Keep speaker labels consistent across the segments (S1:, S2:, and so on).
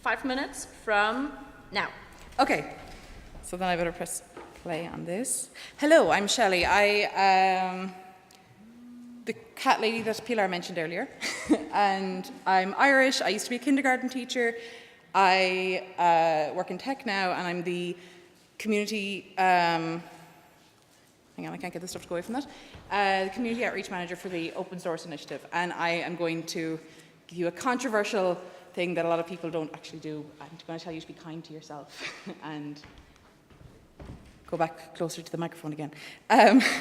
S1: 5 minutes from now.
S2: Okay, so then I better press play on this. Hello, I'm Shelly. I am the cat lady that Pilar mentioned earlier, and I'm Irish. I used to be a kindergarten teacher. I work in tech now, and I'm the community, hang on, I can't get the stuff to go away from that, the community outreach manager for the open source initiative, and I am going to give you a controversial thing that a lot of people don't actually do. I'm going to tell you to be kind to yourself and go back closer to the microphone again.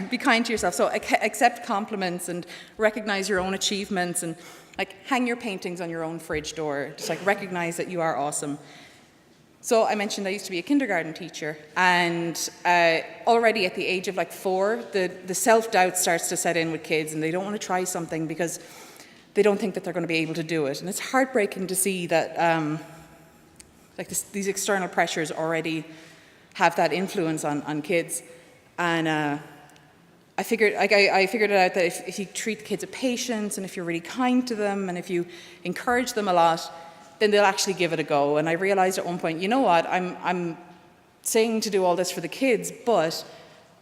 S2: Be kind to yourself. So accept compliments and recognize your own achievements, and like hang your paintings on your own fridge door. Just like recognize that you are awesome. So I mentioned I used to be a kindergarten teacher, and already at the age of like 4, the self-doubt starts to set in with kids, and they don't want to try something because they don't think that they're going to be able to do it. And it's heartbreaking to see that these external pressures already have that influence on kids. And I figured it out that if you treat the kids with patience, and if you're really kind to them, and if you encourage them a lot, then they'll actually give it a go. And I realized at one point, you know what, I'm saying to do all this for the kids, but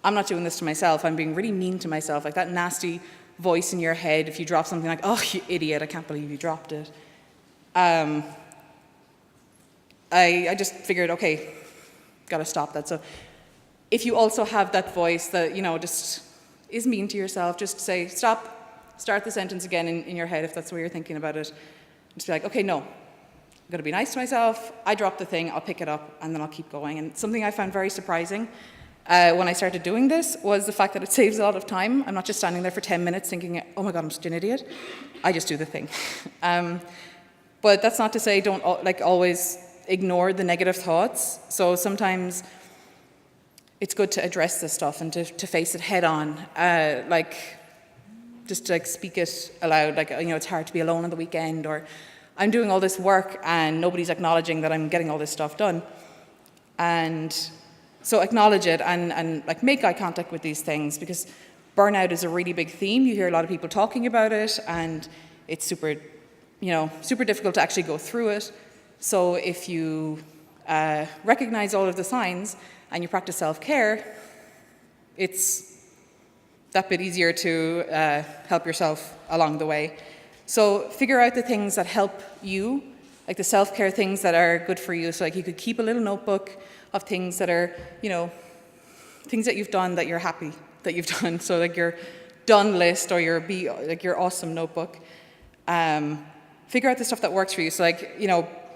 S2: I'm not doing this to myself. I'm being really mean to myself, like that nasty voice in your head if you drop something like, oh, you idiot, I can't believe you dropped it. I just figured, okay, gotta stop that. So if you also have that voice that, you know, just is mean to yourself, just say, stop, start the sentence again in your head if that's the way you're thinking about it. Just be like, okay, no, I'm gonna be nice to myself, I dropped the thing, I'll pick it up, and then I'll keep going. And something I found very surprising when I started doing this was the fact that it saves a lot of time. I'm not just standing there for 10 minutes thinking, oh my God, I'm such an idiot. I just do the thing. But that's not to say don't always ignore the negative thoughts. So sometimes it's good to address this stuff and to face it head on. Just to speak it aloud, it's hard to be alone on the weekend, or I'm doing all this work and nobody's acknowledging that I'm getting all this stuff done. And so acknowledge it and make eye contact with these things, because burnout is a really big theme. You hear a lot of people talking about it, and it's super difficult to actually go through it. So if you recognize all of the signs and you practice self-care, it's that bit easier to help yourself along the way. So figure out the things that help you, like the self-care things that are good for you. So like you could keep a little notebook of things that are, things that you've done that you're happy that you've done. So like your done list or your awesome notebook. Figure out the stuff that works for you. So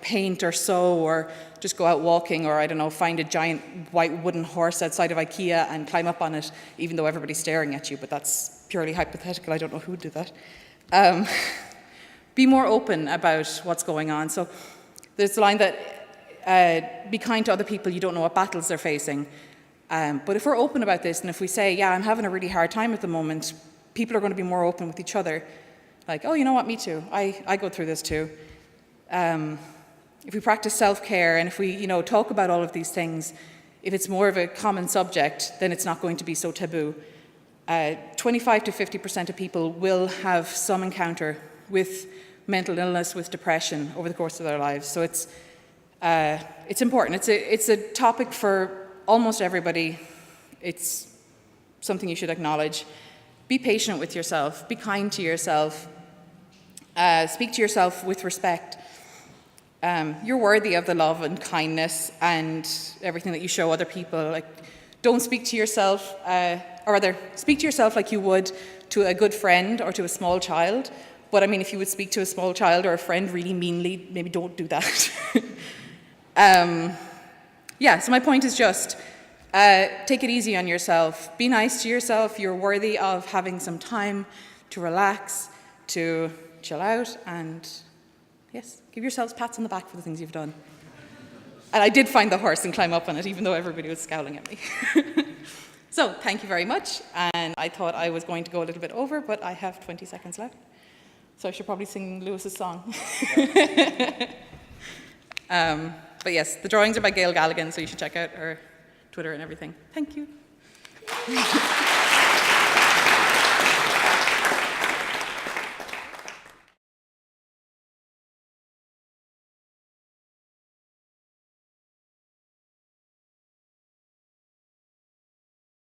S2: paint or sew, or just go out walking, or I don't know, find a giant white wooden horse outside of IKEA and climb up on it, even though everybody's staring at you, but that's purely hypothetical. I don't know who would do that. Be more open about what's going on. So there's the line that be kind to other people, you don't know what battles they're facing. But if we're open about this, and if we say, yeah, I'm having a really hard time at the moment, people are going to be more open with each other. Like, oh, you know what, me too. I go through this too. If we practice self-care, and if we, talk about all of these things, if it's more of a common subject, then it's not going to be so taboo. 25 to 50% of people will have some encounter with mental illness, with depression over the course of their lives. So it's important. It's a topic for almost everybody. It's something you should acknowledge. Be patient with yourself. Be kind to yourself. Speak to yourself with respect. You're worthy of the love and kindness and everything that you show other people. Don't speak to yourself, or rather, speak to yourself like you would to a good friend or to a small child. But I mean, if you would speak to a small child or a friend really meanly, maybe don't do that. So my point is just, take it easy on yourself. Be nice to yourself. You're worthy of having some time to relax, to chill out, and yes, give yourselves pats on the back for the things you've done. And I did find the horse and climb up on it, even though everybody was scowling at me. So thank you very much. And I thought I was going to go a little bit over, but I have 20 seconds left. So I should probably sing Lewis's song. But yes, the drawings are by Gail Galligan, so you should check out her Twitter and everything. Thank you.